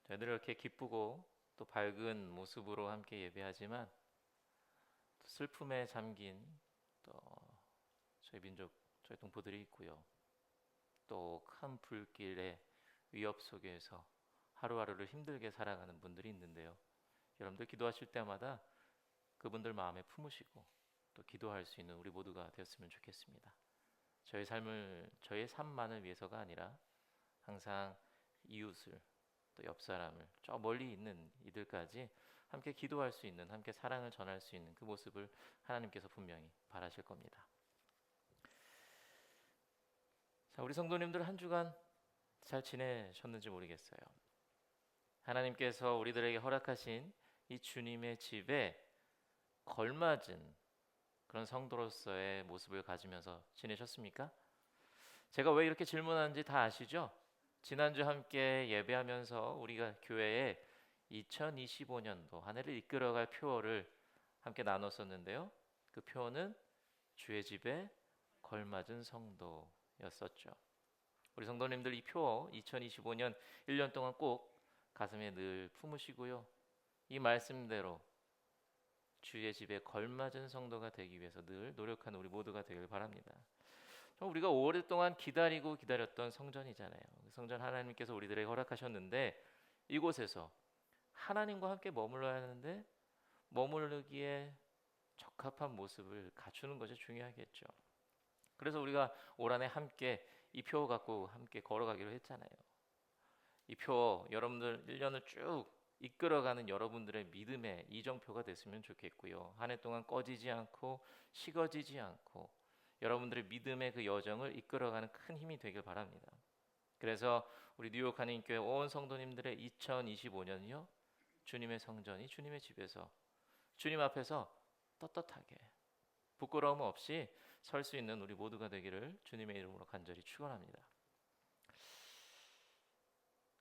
저희들 이렇게 기쁘고 또 밝은 모습으로 함께 예배하지만 또 슬픔에 잠긴 또 저희 민족, 저희 동포들이 있고요. 또 큰 불길의 위협 속에서 하루하루를 힘들게 살아가는 분들이 있는데요. 여러분들 기도하실 때마다 그분들 마음에 품으시고 또 기도할 수 있는 우리 모두가 되었으면 좋겠습니다. 저의 삶만을 위해서가 아니라 항상 이웃을 또 옆 사람을 저 멀리 있는 이들까지 함께 기도할 수 있는, 함께 사랑을 전할 수 있는 그 모습을 하나님께서 분명히 바라실 겁니다. 자, 우리 성도님들 한 주간 잘 지내셨는지 모르겠어요. 하나님께서 우리들에게 허락하신 이 주님의 집에 걸맞은 그런 성도로서의 모습을 가지면서 지내셨습니까? 제가 왜 이렇게 질문하는지 다 아시죠? 지난주 함께 예배하면서 우리가 교회에 2025년도 한 해를 이끌어갈 표어를 함께 나눴었는데요. 그 표어는 주의 집에 걸맞은 성도였었죠. 우리 성도님들 이 표어 2025년 1년 동안 꼭 가슴에 늘 품으시고요. 이 말씀대로 주의 집에 걸맞은 성도가 되기 위해서 늘 노력하는 우리 모두가 되길 바랍니다. 우리가 오랫동안 기다렸던 성전이잖아요. 성전 하나님께서 우리들에게 허락하셨는데 이곳에서 하나님과 함께 머물러야 하는데 머무르기에 적합한 모습을 갖추는 것이 중요하겠죠. 그래서 우리가 올 한해 함께 이 표 갖고 함께 걸어가기로 했잖아요. 이 표 여러분들 1년을 쭉 이끌어가는 여러분들의 믿음의 이정표가 됐으면 좋겠고요. 한 해 동안 꺼지지 않고 식어지지 않고 여러분들의 믿음의 그 여정을 이끌어가는 큰 힘이 되길 바랍니다. 그래서 우리 뉴욕 한인교회 온 성도님들의 2025년이요. 주님의 성전이 주님의 집에서 주님 앞에서 떳떳하게 부끄러움 없이 설 수 있는 우리 모두가 되기를 주님의 이름으로 간절히 축원합니다.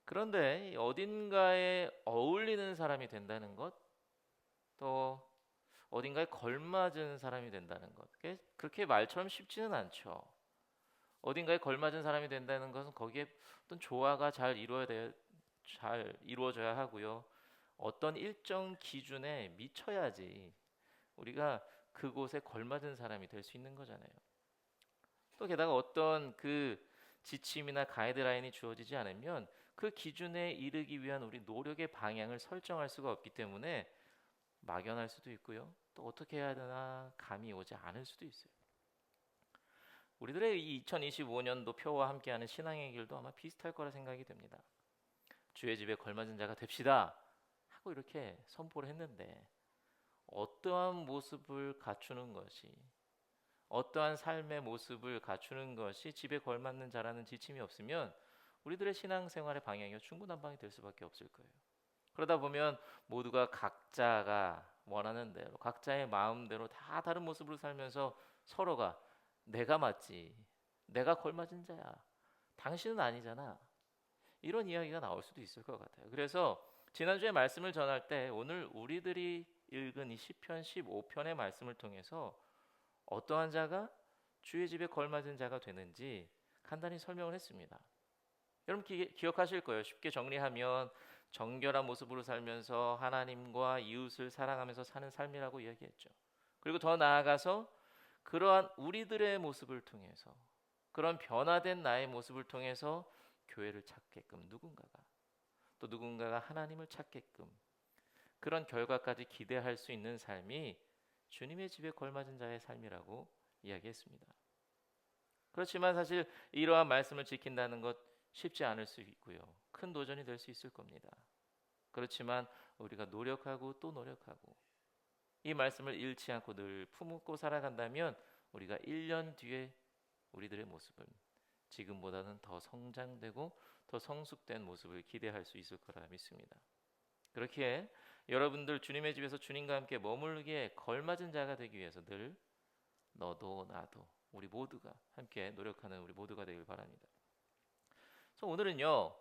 그런데 어딘가에 어울리는 사람이 된다는 것, 또 어딘가에 걸맞은 사람이 된다는 것, 그렇게 말처럼 쉽지는 않죠. 어딘가에 걸맞은 사람이 된다는 것은 거기에 어떤 조화가 잘 이루어져야 하고요. 어떤 일정 기준에 미쳐야지 우리가 그곳에 걸맞은 사람이 될 수 있는 거잖아요. 또 게다가 어떤 그 지침이나 가이드라인이 주어지지 않으면 그 기준에 이르기 위한 우리 노력의 방향을 설정할 수가 없기 때문에 막연할 수도 있고요. 또 어떻게 해야 되나 감이 오지 않을 수도 있어요. 우리들의 이 2025년도 표와 함께하는 신앙의 길도 아마 비슷할 거라 생각이 됩니다. 주의 집에 걸맞은 자가 됩시다 하고 이렇게 선포를 했는데 어떠한 모습을 갖추는 것이, 어떠한 삶의 모습을 갖추는 것이 집에 걸맞는 자라는 지침이 없으면 우리들의 신앙생활의 방향이 중구난방이 될 수밖에 없을 거예요. 그러다 보면 모두가 각자가 원하는 대로 각자의 마음대로 다 다른 모습으로 살면서 서로가 내가 맞지, 내가 걸맞은 자야, 당신은 아니잖아, 이런 이야기가 나올 수도 있을 것 같아요. 그래서 지난주에 말씀을 전할 때 오늘 우리들이 읽은 이 시편 15편의 말씀을 통해서 어떠한 자가 주의 집에 걸맞은 자가 되는지 간단히 설명을 했습니다. 여러분 기억하실 거예요. 쉽게 정리하면 정결한 모습으로 살면서 하나님과 이웃을 사랑하면서 사는 삶이라고 이야기했죠. 그리고 더 나아가서 그러한 우리들의 모습을 통해서, 그런 변화된 나의 모습을 통해서 교회를 찾게끔 누군가가 하나님을 찾게끔 그런 결과까지 기대할 수 있는 삶이 주님의 집에 걸맞은 자의 삶이라고 이야기했습니다. 그렇지만 사실 이러한 말씀을 지킨다는 것 쉽지 않을 수 있고요. 큰 도전이 될 수 있을 겁니다. 그렇지만 우리가 노력하고 또 노력하고 이 말씀을 잃지 않고 늘 품고 살아간다면 우리가 1년 뒤에 우리들의 모습은 지금보다는 더 성장되고 더 성숙된 모습을 기대할 수 있을 거라 믿습니다. 그렇기에 여러분들 주님의 집에서 주님과 함께 머물기에 걸맞은 자가 되기 위해서 늘 너도 나도 우리 모두가 함께 노력하는 우리 모두가 되길 바랍니다. 그래서 오늘은요,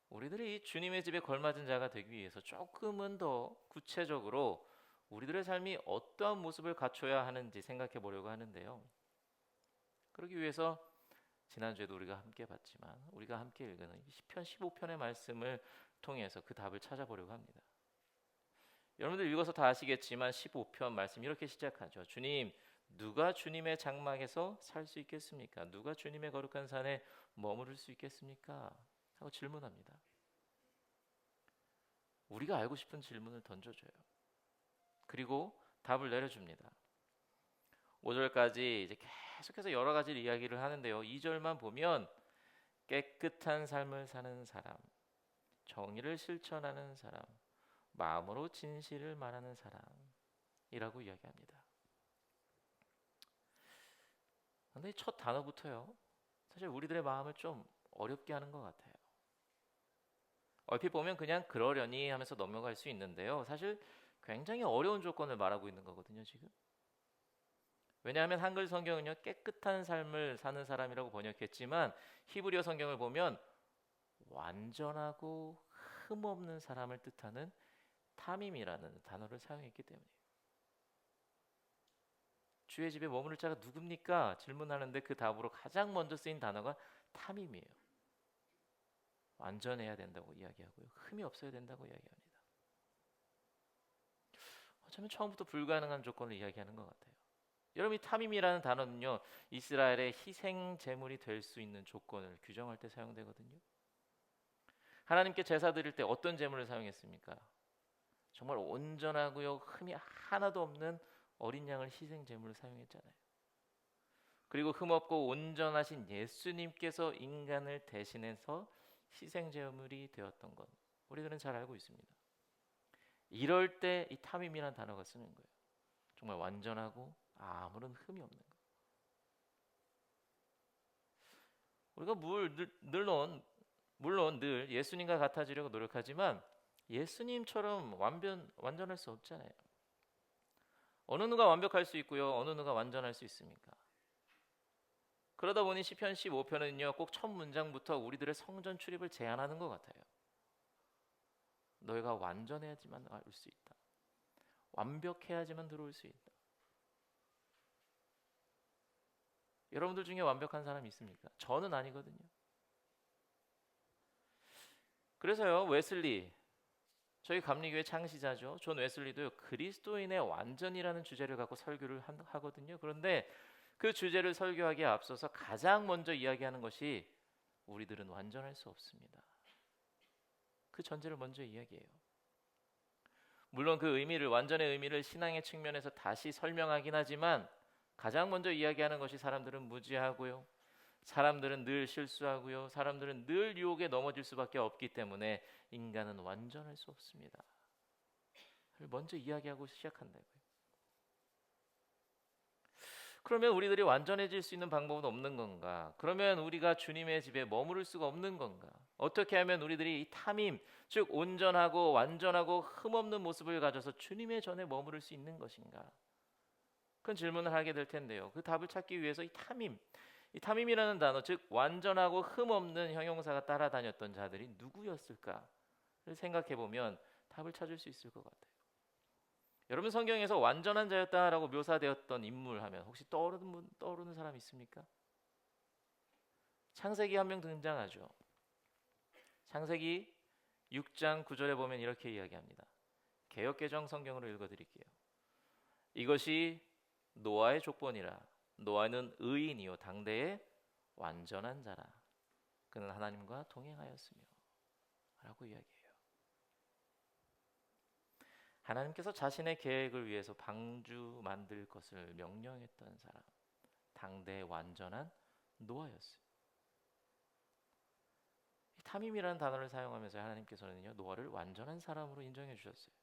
우리들이 주님의 집에 걸맞은 자가 되기 위해서 조금은 더 구체적으로 우리들의 삶이 어떠한 모습을 갖춰야 하는지 생각해 보려고 하는데요. 그러기 위해서 지난주에도 우리가 함께 봤지만 우리가 함께 읽은 시편 15편의 말씀을 통해서 그 답을 찾아보려고 합니다. 여러분들 읽어서 다 아시겠지만 15편 말씀 이렇게 시작하죠. 주님, 누가 주님의 장막에서 살 수 있겠습니까? 누가 주님의 거룩한 산에 머무를 수 있겠습니까? 하고 질문합니다. 우리가 알고 싶은 질문을 던져줘요. 그리고 답을 내려줍니다. 5절까지 이제 계속해서 여러 가지 이야기를 하는데요. 2절만 보면 깨끗한 삶을 사는 사람, 정의를 실천하는 사람, 마음으로 진실을 말하는 사람이라고 이야기합니다. 근데 첫 단어부터요, 사실 우리들의 마음을 좀 어렵게 하는 것 같아요. 얼핏 보면 그냥 그러려니 하면서 넘어갈 수 있는데요, 사실 굉장히 어려운 조건을 말하고 있는 거거든요, 지금. 왜냐하면 한글 성경은요, 깨끗한 삶을 사는 사람이라고 번역했지만 히브리어 성경을 보면 완전하고 흠없는 사람을 뜻하는 타밈이라는 단어를 사용했기 때문이에요. 주의 집에 머무를 자가 누굽니까? 질문하는데 그 답으로 가장 먼저 쓰인 단어가 타밈이에요. 완전해야 된다고 이야기하고요, 흠이 없어야 된다고 이야기합니다. 어쩌면 처음부터 불가능한 조건을 이야기하는 것 같아요. 여러분, 이 타밈이라는 단어는요, 이스라엘의 희생 제물이 될 수 있는 조건을 규정할 때 사용되거든요. 하나님께 제사 드릴 때 어떤 제물을 사용했습니까? 정말 온전하고요, 흠이 하나도 없는 어린 양을 희생 제물로 사용했잖아요. 그리고 흠없고 온전하신 예수님께서 인간을 대신해서 희생 제물이 되었던 것, 우리들은 잘 알고 있습니다. 이럴 때 이 타밈이라는 단어가 쓰는 거예요. 정말 완전하고 아무런 흠이 없는 것. 우리가 물론 늘 예수님과 같아지려고 노력하지만 예수님처럼 완전할 수 없잖아요. 어느 누가 완벽할 수 있고요, 어느 누가 완전할 수 있습니까? 그러다 보니 시편 15편은요, 꼭 첫 문장부터 우리들의 성전 출입을 제한하는 것 같아요. 너희가 완전해야지만 올 수 있다. 완벽해야지만 들어올 수 있다. 여러분들 중에 완벽한 사람이 있습니까? 저는 아니거든요. 그래서요, 웨슬리, 저희 감리교회 창시자죠, 존 웨슬리도요, 그리스도인의 완전이라는 주제를 갖고 설교를 하거든요. 그런데 그 주제를 설교하기에 앞서서 가장 먼저 이야기하는 것이 우리들은 완전할 수 없습니다. 그 전제를 먼저 이야기해요. 물론 그 의미를, 완전의 의미를 신앙의 측면에서 다시 설명하긴 하지만 가장 먼저 이야기하는 것이 사람들은 무지하고요, 사람들은 늘 실수하고요, 사람들은 늘 유혹에 넘어질 수밖에 없기 때문에 인간은 완전할 수 없습니다. 먼저 이야기하고 시작한다고요. 그러면 우리들이 완전해질 수 있는 방법은 없는 건가? 그러면 우리가 주님의 집에 머무를 수가 없는 건가? 어떻게 하면 우리들이 이 타밈, 즉 온전하고 완전하고 흠없는 모습을 가져서 주님의 전에 머무를 수 있는 것인가? 그런 질문을 하게 될 텐데요. 그 답을 찾기 위해서 이 타밈이라는 단어, 즉 완전하고 흠없는 형용사가 따라다녔던 자들이 누구였을까를 생각해 보면 답을 찾을 수 있을 것 같아요. 여러분, 성경에서 완전한 자였다라고 묘사되었던 인물 하면 혹시 떠오르는 사람 있습니까? 창세기 한 명 등장하죠. 창세기 6장 9절에 보면 이렇게 이야기합니다. 개역개정 성경으로 읽어드릴게요. 이것이 노아의 족본이라. 노아는 의인이요 당대의 완전한 자라. 그는 하나님과 동행하였으며 라고 이야기해요. 하나님께서 자신의 계획을 위해서 방주 만들 것을 명령했던 사람, 당대의 완전한 노아였어요. 이 타밈이라는 단어를 사용하면서 하나님께서는요, 노아를 완전한 사람으로 인정해 주셨어요.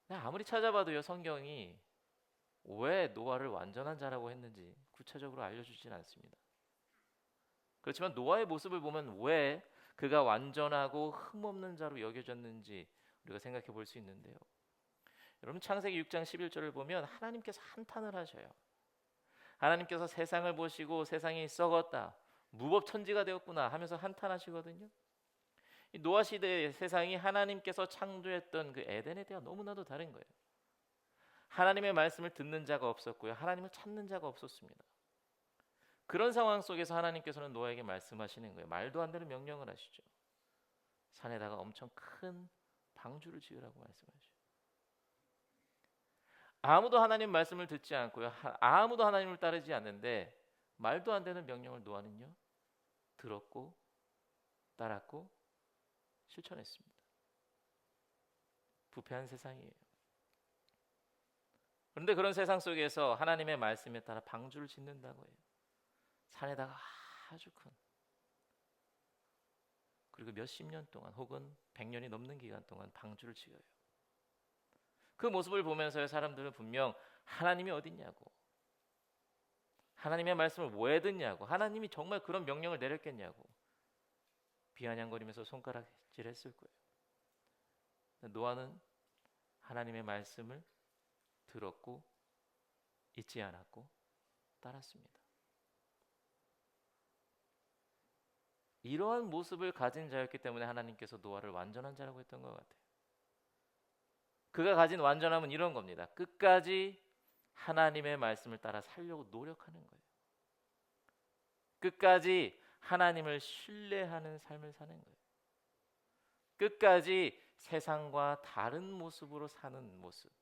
아무리 찾아봐도요, 성경이 왜 노아를 완전한 자라고 했는지 구체적으로 알려주진 않습니다. 그렇지만 노아의 모습을 보면 왜 그가 완전하고 흠없는 자로 여겨졌는지 우리가 생각해 볼 수 있는데요. 여러분, 창세기 6장 11절을 보면 하나님께서 한탄을 하셔요. 하나님께서 세상을 보시고 세상이 썩었다, 무법천지가 되었구나 하면서 한탄하시거든요. 이 노아 시대의 세상이 하나님께서 창조했던 그 에덴에 대해 너무나도 다른 거예요. 하나님의 말씀을 듣는 자가 없었고요, 하나님을 찾는 자가 없었습니다. 그런 상황 속에서 하나님께서는 노아에게 말씀하시는 거예요. 말도 안 되는 명령을 하시죠. 산에다가 엄청 큰 방주를 지으라고 말씀하시죠. 아무도 하나님 말씀을 듣지 않고요. 아무도 하나님을 따르지 않는데 말도 안 되는 명령을 노아는요 들었고 따랐고 실천했습니다. 부패한 세상이에요. 그런데 그런 세상 속에서 하나님의 말씀에 따라 방주를 짓는다고 해요. 산에다가 아주 큰, 그리고 몇십 년 동안 혹은 100년이 넘는 기간 동안 방주를 지어요. 그 모습을 보면서 사람들은 분명 하나님이 어딨냐고, 하나님의 말씀을 왜 듣냐고, 하나님이 정말 그런 명령을 내렸겠냐고 비아냥거리면서 손가락질했을 거예요. 노아는 하나님의 말씀을 들었고 잊지 않았고 따랐습니다. 이러한 모습을 가진 자였기 때문에 하나님께서 노아를 완전한 자라고 했던 것 같아요. 그가 가진 완전함은 이런 겁니다. 끝까지 하나님의 말씀을 따라 살려고 노력하는 거예요. 끝까지 하나님을 신뢰하는 삶을 사는 거예요. 끝까지 세상과 다른 모습으로 사는 모습.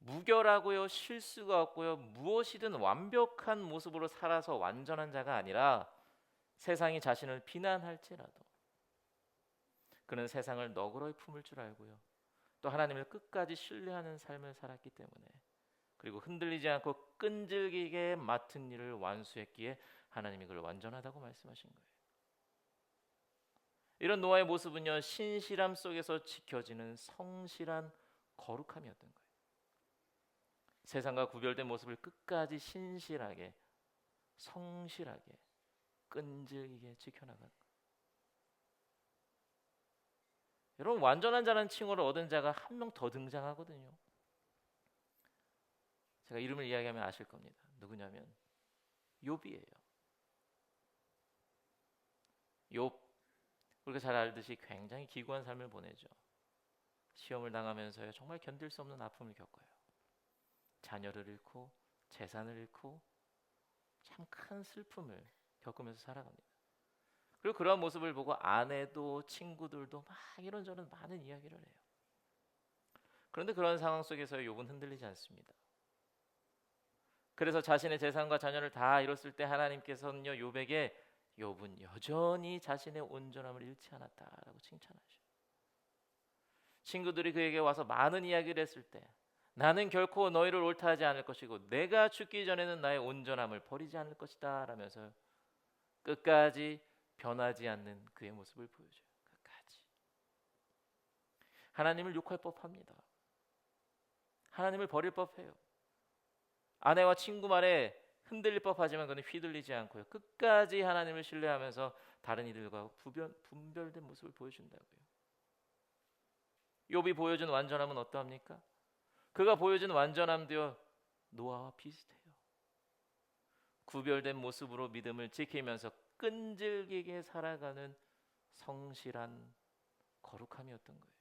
무결하고요, 실수가 없고요, 무엇이든 완벽한 모습으로 살아서 완전한 자가 아니라 세상이 자신을 비난할지라도 그는 세상을 너그러이 품을 줄 알고요, 또 하나님을 끝까지 신뢰하는 삶을 살았기 때문에, 그리고 흔들리지 않고 끈질기게 맡은 일을 완수했기에 하나님이 그를 완전하다고 말씀하신 거예요. 이런 노아의 모습은요, 신실함 속에서 지켜지는 성실한 거룩함이었던 거예요. 세상과 구별된 모습을 끝까지 신실하게, 성실하게, 끈질기게 지켜나간 거예요. 여러분, 완전한 자라는 칭호를 얻은 자가 한 명 더 등장하거든요. 제가 이름을 이야기하면 아실 겁니다. 누구냐면 욥이에요. 욥, 우리가 잘 알듯이 굉장히 기구한 삶을 보내죠. 시험을 당하면서요, 정말 견딜 수 없는 아픔을 겪어요. 자녀를 잃고 재산을 잃고 참 큰 슬픔을 겪으면서 살아갑니다. 그리고 그러한 모습을 보고 아내도 친구들도 막 이런저런 많은 이야기를 해요. 그런데 그런 상황 속에서 욥은 흔들리지 않습니다. 그래서 자신의 재산과 자녀를 다 잃었을 때 하나님께서는요, 욥에게 욥은 여전히 자신의 온전함을 잃지 않았다라고 칭찬하셔요. 친구들이 그에게 와서 많은 이야기를 했을 때 나는 결코 너희를 옳다 하지 않을 것이고 내가 죽기 전에는 나의 온전함을 버리지 않을 것이다 라면서 끝까지 변하지 않는 그의 모습을 보여줘요. 끝까지. 하나님을 욕할 법합니다. 하나님을 버릴 법해요. 아내와 친구 말에 흔들릴 법하지만 그는 휘둘리지 않고요, 끝까지 하나님을 신뢰하면서 다른 이들과 분별된 모습을 보여준다고요. 욥이 보여준 완전함은 어떠합니까? 그가 보여준 완전함도요, 노아와 비슷해요. 구별된 모습으로 믿음을 지키면서 끈질기게 살아가는 성실한 거룩함이었던 거예요.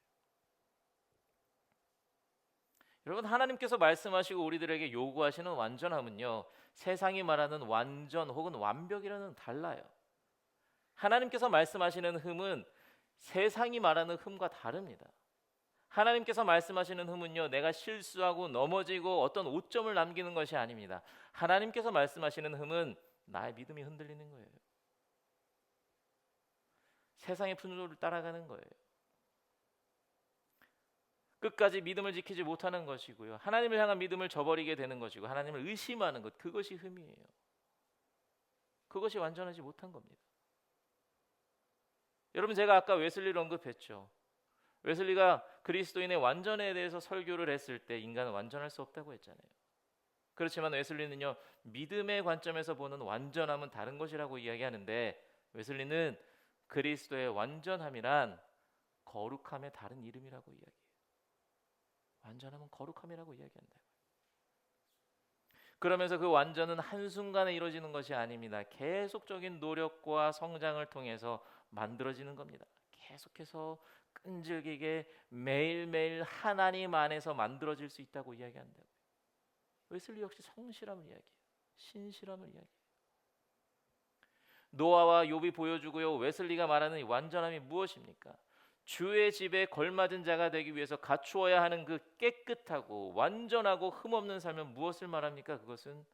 여러분, 하나님께서 말씀하시고 우리들에게 요구하시는 완전함은요, 세상이 말하는 완전 혹은 완벽이라는 달라요. 하나님께서 말씀하시는 흠은 세상이 말하는 흠과 다릅니다. 하나님께서 말씀하시는 흠은요, 내가 실수하고 넘어지고 어떤 오점을 남기는 것이 아닙니다. 하나님께서 말씀하시는 흠은 나의 믿음이 흔들리는 거예요. 세상의 풍조를 따라가는 거예요. 끝까지 믿음을 지키지 못하는 것이고요, 하나님을 향한 믿음을 저버리게 되는 것이고 하나님을 의심하는 것, 그것이 흠이에요. 그것이 완전하지 못한 겁니다. 여러분, 제가 아까 웨슬리를 언급했죠. 웨슬리가 그리스도인의 완전에 대해서 설교를 했을 때 인간은 완전할 수 없다고 했잖아요. 그렇지만 웨슬리는요, 믿음의 관점에서 보는 완전함은 다른 것이라고 이야기하는데, 웨슬리는 그리스도의 완전함이란 거룩함의 다른 이름이라고 이야기해요. 완전함은 거룩함이라고 이야기한다. 그러면서 그 완전은 한순간에 이루어지는 것이 아닙니다. 계속적인 노력과 성장을 통해서 만들어지는 겁니다. 계속해서 끈질기게 매일매일 하나님 안에서 만들어질 수 있다고 이야기한다고요. 웨슬리 역시 성실함을 이야기해요. 신실함을 이야기해요. 노아와 욥이 보여주고요. 웨슬리가 말하는 이 완전함이 무엇입니까? 주의 집에 걸맞은 자가 되기 위해서 갖추어야 하는 그 깨끗하고 완전하고 흠없는 삶은 무엇을 말합니까? 그것은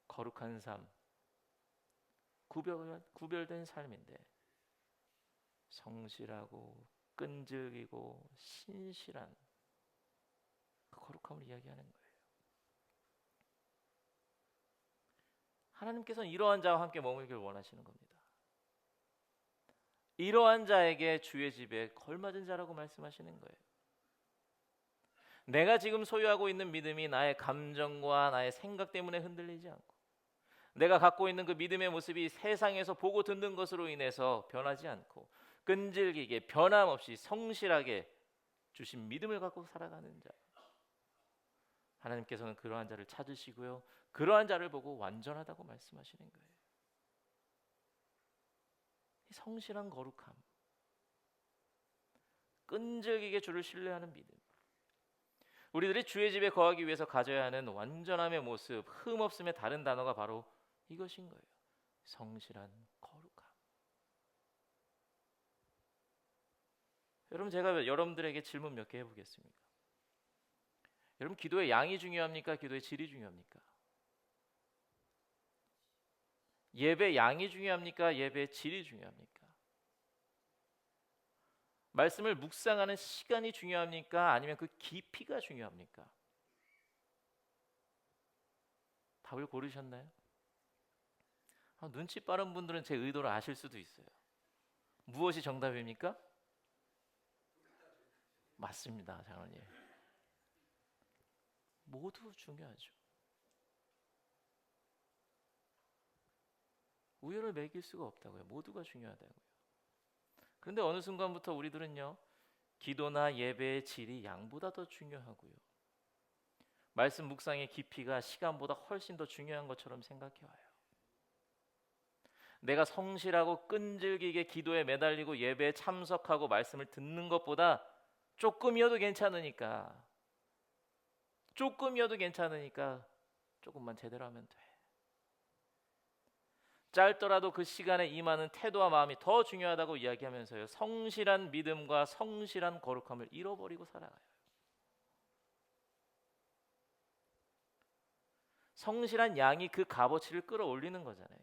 거룩한 삶, 구별된 삶인데 성실하고 끈질기고 신실한 그 거룩함을 이야기하는 거예요. 하나님께서는 이러한 자와 함께 머물기를 원하시는 겁니다. 이러한 자에게 주의 집에 걸맞은 자라고 말씀하시는 거예요. 내가 지금 소유하고 있는 믿음이 나의 감정과 나의 생각 때문에 흔들리지 않고, 내가 갖고 있는 그 믿음의 모습이 세상에서 보고 듣는 것으로 인해서 변하지 않고, 끈질기게 변함없이 성실하게 주신 믿음을 갖고 살아가는 자, 하나님께서는 그러한 자를 찾으시고요, 그러한 자를 보고 완전하다고 말씀하시는 거예요. 이 성실한 거룩함, 끈질기게 주를 신뢰하는 믿음, 우리들이 주의 집에 거하기 위해서 가져야 하는 완전함의 모습, 흠없음의 다른 단어가 바로 이것인 거예요. 성실한 거룩함. 여러분, 제가 여러분들에게 질문 몇 개 해보겠습니다. 여러분, 기도의 양이 중요합니까? 기도의 질이 중요합니까? 예배 양이 중요합니까? 예배의 질이 중요합니까? 말씀을 묵상하는 시간이 중요합니까? 아니면 그 깊이가 중요합니까? 답을 고르셨나요? 눈치 빠른 분들은 제 의도를 아실 수도 있어요. 무엇이 정답입니까? 맞습니다, 장로님. 모두 중요하죠. 우열을 매길 수가 없다고요. 모두가 중요하다고요. 그런데 어느 순간부터 우리들은요, 기도나 예배의 질이 양보다 더 중요하고요, 말씀 묵상의 깊이가 시간보다 훨씬 더 중요한 것처럼 생각해와요. 내가 성실하고 끈질기게 기도에 매달리고 예배에 참석하고 말씀을 듣는 것보다 조금이어도 괜찮으니까 조금만 제대로 하면 돼. 짧더라도 그 시간에 임하는 태도와 마음이 더 중요하다고 이야기하면서요, 성실한 믿음과 성실한 거룩함을 잃어버리고 살아가요. 성실한 양이 그 값어치를 끌어올리는 거잖아요.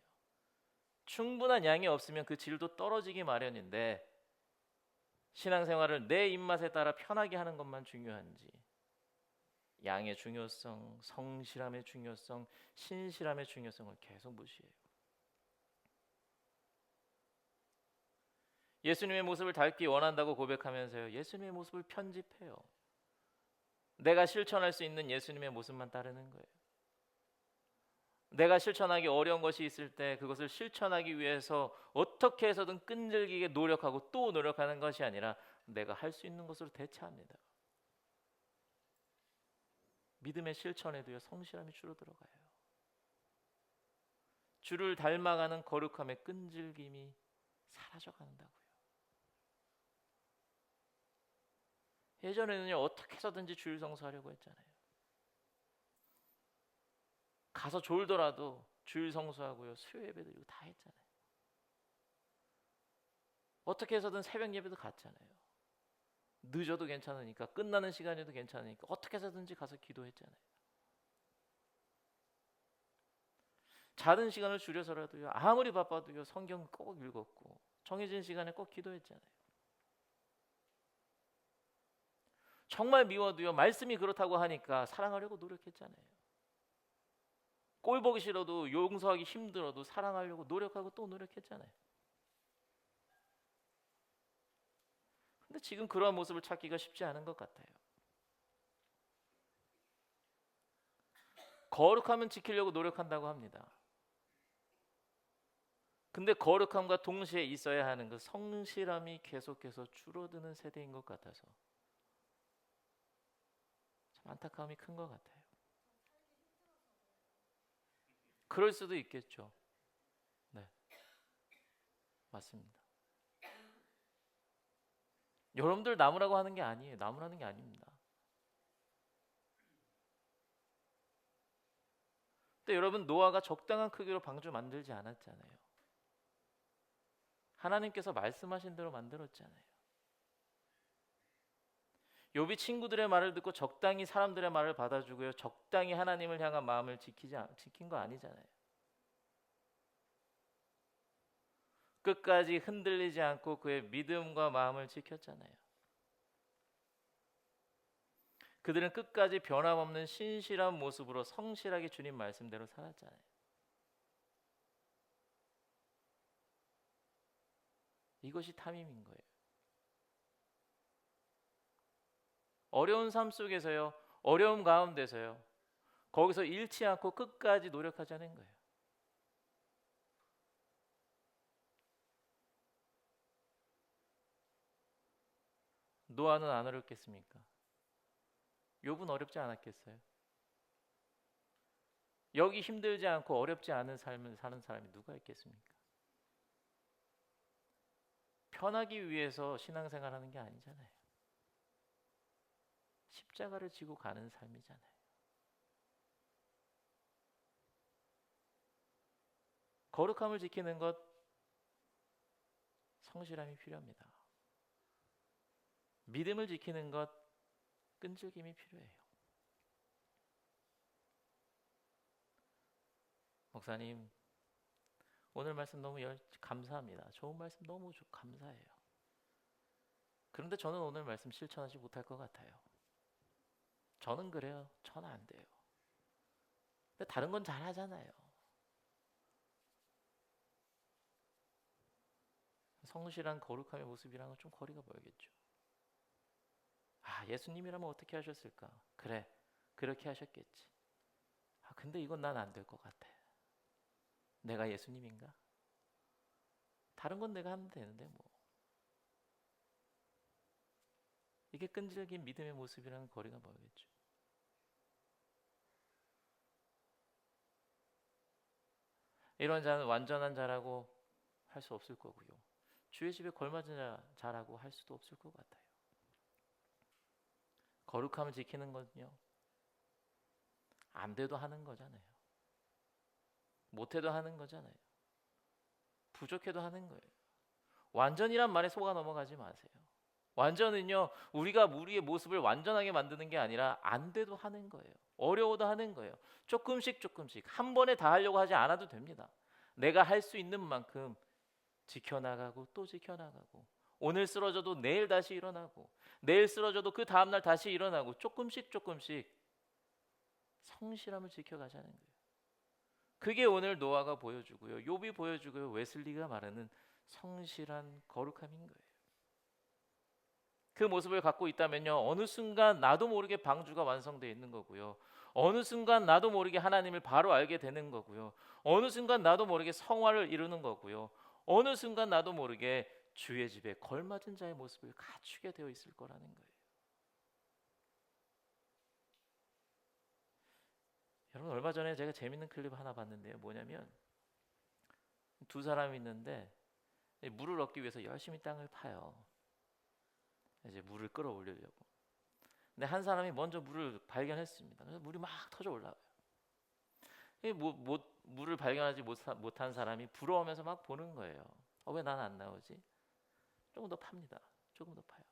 충분한 양이 없으면 그 질도 떨어지기 마련인데, 신앙생활을 내 입맛에 따라 편하게 하는 것만 중요한지, 양의 중요성, 성실함의 중요성, 신실함의 중요성을 계속 무시해요. 예수님의 모습을 닮기 원한다고 고백하면서요, 예수님의 모습을 편집해요. 내가 실천할 수 있는 예수님의 모습만 따르는 거예요. 내가 실천하기 어려운 것이 있을 때 그것을 실천하기 위해서 어떻게 해서든 끈질기게 노력하고 또 노력하는 것이 아니라 내가 할 수 있는 것으로 대체합니다. 믿음의 실천에도요, 성실함이 줄어들어가요. 주를 닮아가는 거룩함의 끈질김이 사라져간다고요. 예전에는요, 어떻게 해서든지 주일 성수하려고 했잖아요. 가서 졸더라도 주일 성수하고요, 수요 예배 드리고 다 했잖아요. 어떻게 해서든 새벽 예배도 갔잖아요. 늦어도 괜찮으니까, 끝나는 시간에도 괜찮으니까 어떻게 해서든지 가서 기도했잖아요. 자는 시간을 줄여서라도요, 아무리 바빠도요, 성경 꼭 읽었고 정해진 시간에 꼭 기도했잖아요. 정말 미워도요, 말씀이 그렇다고 하니까 사랑하려고 노력했잖아요. 꼴 보기 싫어도, 용서하기 힘들어도 사랑하려고 노력하고 또 노력했잖아요. 근데 지금 그러한 모습을 찾기가 쉽지 않은 것 같아요. 거룩함은 지키려고 노력한다고 합니다. 근데 거룩함과 동시에 있어야 하는 그 성실함이 계속해서 줄어드는 세대인 것 같아서 참 안타까움이 큰 것 같아요. 그럴 수도 있겠죠. 네, 맞습니다. 여러분들 남으라고 하는 게 아니에요. 남으라는 게 아닙니다. 근데 여러분, 노아가 적당한 크기로 방주 만들지 않았잖아요. 하나님께서 말씀하신 대로 만들었잖아요. 욥이 친구들의 말을 듣고 적당히 사람들의 말을 받아주고요, 적당히 하나님을 향한 마음을 지킨 거 아니잖아요. 끝까지 흔들리지 않고 그의 믿음과 마음을 지켰잖아요. 그들은 끝까지 변함없는 신실한 모습으로 성실하게 주님 말씀대로 살았잖아요. 이것이 탐임인 거예요. 어려운 삶 속에서요, 어려움 가운데서요, 거기서 잃지 않고 끝까지 노력하자는 거예요. 노아는 안 어렵겠습니까? 욥은 어렵지 않았겠어요? 여기 힘들지 않고 어렵지 않은 삶을 사는 사람이 누가 있겠습니까? 편하기 위해서 신앙생활하는 게 아니잖아요. 십자가를 지고 가는 삶이잖아요. 거룩함을 지키는 것, 성실함이 필요합니다. 믿음을 지키는 것, 끈질김이 필요해요. 목사님, 오늘 말씀 너무 감사합니다. 좋은 말씀 너무 감사해요. 그런데 저는 오늘 말씀 실천하지 못할 것 같아요. 저는 그래요. 저는 안 돼요. 근데 다른 건 잘 하잖아요. 성실한 거룩함의 모습이랑은 좀 거리가 멀겠죠. 아, 예수님이라면 어떻게 하셨을까? 그래, 그렇게 하셨겠지. 아, 근데 이건 난 안 될 것 같아. 내가 예수님인가? 다른 건 내가 하면 되는데 뭐. 이게 끈질긴 믿음의 모습이랑 거리가 멀겠죠. 이런 자는 완전한 자라고 할 수 없을 거고요, 주의 집에 걸맞은 자라고 할 수도 없을 것 같아요. 거룩함을 지키는 건요, 안 돼도 하는 거잖아요. 못해도 하는 거잖아요. 부족해도 하는 거예요. 완전이란 말에 속아 넘어가지 마세요. 완전은요, 우리가 우리의 모습을 완전하게 만드는 게 아니라 안 돼도 하는 거예요. 어려워도 하는 거예요. 조금씩 한 번에 다 하려고 하지 않아도 됩니다. 내가 할 수 있는 만큼 지켜나가고 또 지켜나가고, 오늘 쓰러져도 내일 다시 일어나고, 내일 쓰러져도 그 다음날 다시 일어나고, 조금씩 성실함을 지켜가자는 거예요. 그게 오늘 노아가 보여주고요, 욥이 보여주고요, 웨슬리가 말하는 성실한 거룩함인 거예요. 그 모습을 갖고 있다면요, 어느 순간 나도 모르게 방주가 완성되어 있는 거고요, 어느 순간 나도 모르게 하나님을 바로 알게 되는 거고요, 어느 순간 나도 모르게 성화를 이루는 거고요, 어느 순간 나도 모르게 주의 집에 걸맞은 자의 모습을 갖추게 되어 있을 거라는 거예요. 여러분, 얼마 전에 제가 재밌는 클립 하나 봤는데요, 뭐냐면 두 사람이 있는데 물을 얻기 위해서 열심히 땅을 파요. 이제 물을 끌어올리려고. 근데 한 사람이 먼저 물을 발견했습니다. 그래서 물이 막 터져 올라와요. 물을 발견하지 못한 사람이 부러우면서 막 보는 거예요. 왜 난 안 나오지? 조금 더 팝니다. 조금 더 파요.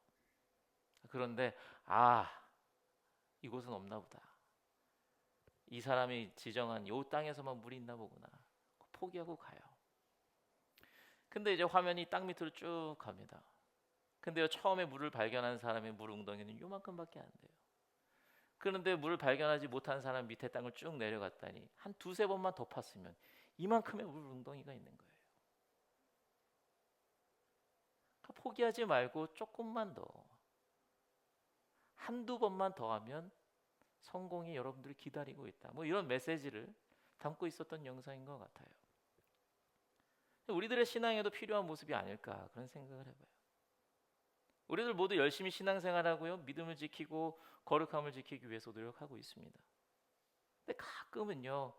그런데 이곳은 없나 보다. 이 사람이 지정한 요 땅에서만 물이 있나 보구나. 포기하고 가요. 근데 이제 화면이 땅 밑으로 쭉 갑니다. 근데요, 처음에 물을 발견한 사람의 물 웅덩이는 요만큼밖에 안 돼요. 그런데 물을 발견하지 못한 사람 밑에 땅을 쭉 내려갔다니 한 두세 번만 더 팠으면 이만큼의 물 웅덩이가 있는 거예요. 그러니까 포기하지 말고 조금만 더, 한두 번만 더 하면 성공이 여러분들을 기다리고 있다. 뭐 이런 메시지를 담고 있었던 영상인 것 같아요. 우리들의 신앙에도 필요한 모습이 아닐까, 그런 생각을 해봐요. 우리들 모두 열심히 신앙생활하고요, 믿음을 지키고 거룩함을 지키기 위해서 노력하고 있습니다. 근데 가끔은요,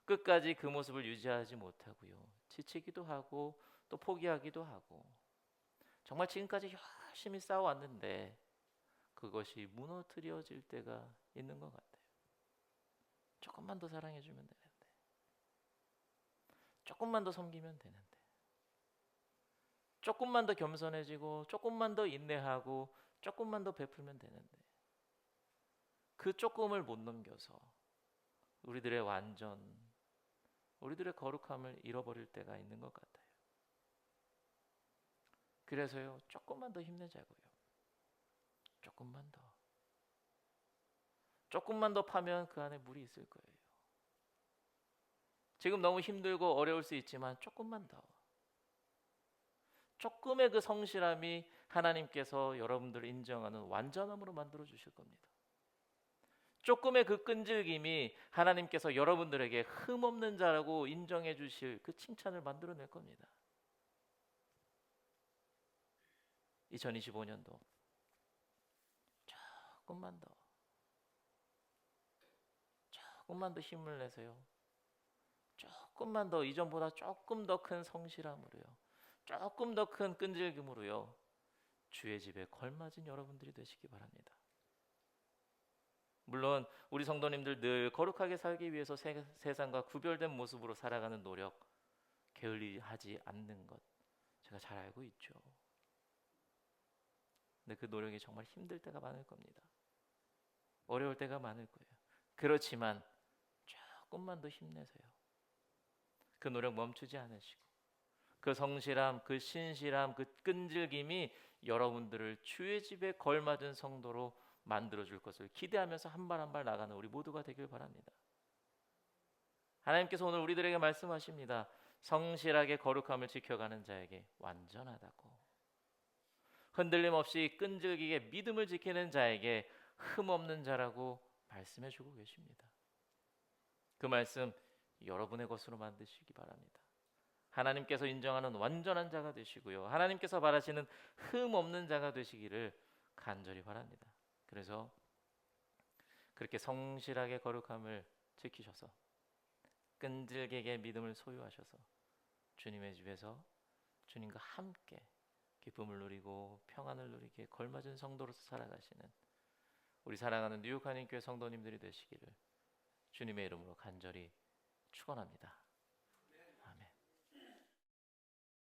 끝까지 그 모습을 유지하지 못하고요, 지치기도 하고 또 포기하기도 하고, 정말 지금까지 열심히 싸워왔는데 그것이 무너뜨려질 때가 있는 것 같아요. 조금만 더 사랑해주면 되는데, 조금만 더 섬기면 되는데, 조금만 더 겸손해지고 조금만 더 인내하고 조금만 더 베풀면 되는데, 그 조금을 못 넘겨서 우리들의 완전, 우리들의 거룩함을 잃어버릴 때가 있는 것 같아요. 그래서요, 조금만 더 힘내자고요. 조금만 더 파면 그 안에 물이 있을 거예요. 지금 너무 힘들고 어려울 수 있지만 조금만 더, 조금의 그 성실함이 하나님께서 여러분들을 인정하는 완전함으로 만들어 주실 겁니다. 조금의 그 끈질김이 하나님께서 여러분들에게 흠없는 자라고 인정해 주실 그 칭찬을 만들어낼 겁니다. 2025년도 조금만 더 힘을 내세요. 조금만 더, 이전보다 조금 더 큰 성실함으로요, 조금 더 큰 끈질김으로요, 주의 집에 걸맞은 여러분들이 되시기 바랍니다. 물론 우리 성도님들 늘 거룩하게 살기 위해서 세상과 구별된 모습으로 살아가는 노력, 게을리하지 않는 것 제가 잘 알고 있죠. 근데 그 노력이 정말 힘들 때가 많을 겁니다. 어려울 때가 많을 거예요. 그렇지만 조금만 더 힘내세요. 그 노력 멈추지 않으시고, 그 성실함, 그 신실함, 그 끈질김이 여러분들을 주의 집에 걸맞은 성도로 만들어줄 것을 기대하면서 한 발 한 발 나가는 우리 모두가 되길 바랍니다. 하나님께서 오늘 우리들에게 말씀하십니다. 성실하게 거룩함을 지켜가는 자에게 완전하다고, 흔들림 없이 끈질기게 믿음을 지키는 자에게 흠없는 자라고 말씀해주고 계십니다. 그 말씀 여러분의 것으로 만드시기 바랍니다. 하나님께서 인정하는 완전한 자가 되시고요, 하나님께서 바라시는 흠 없는 자가 되시기를 간절히 바랍니다. 그래서 그렇게 성실하게 거룩함을 지키셔서 끈질기게 믿음을 소유하셔서 주님의 집에서 주님과 함께 기쁨을 누리고 평안을 누리기에 걸맞은 성도로서 살아가시는 우리 사랑하는 뉴욕 한인교회 성도님들이 되시기를 주님의 이름으로 간절히 축원합니다.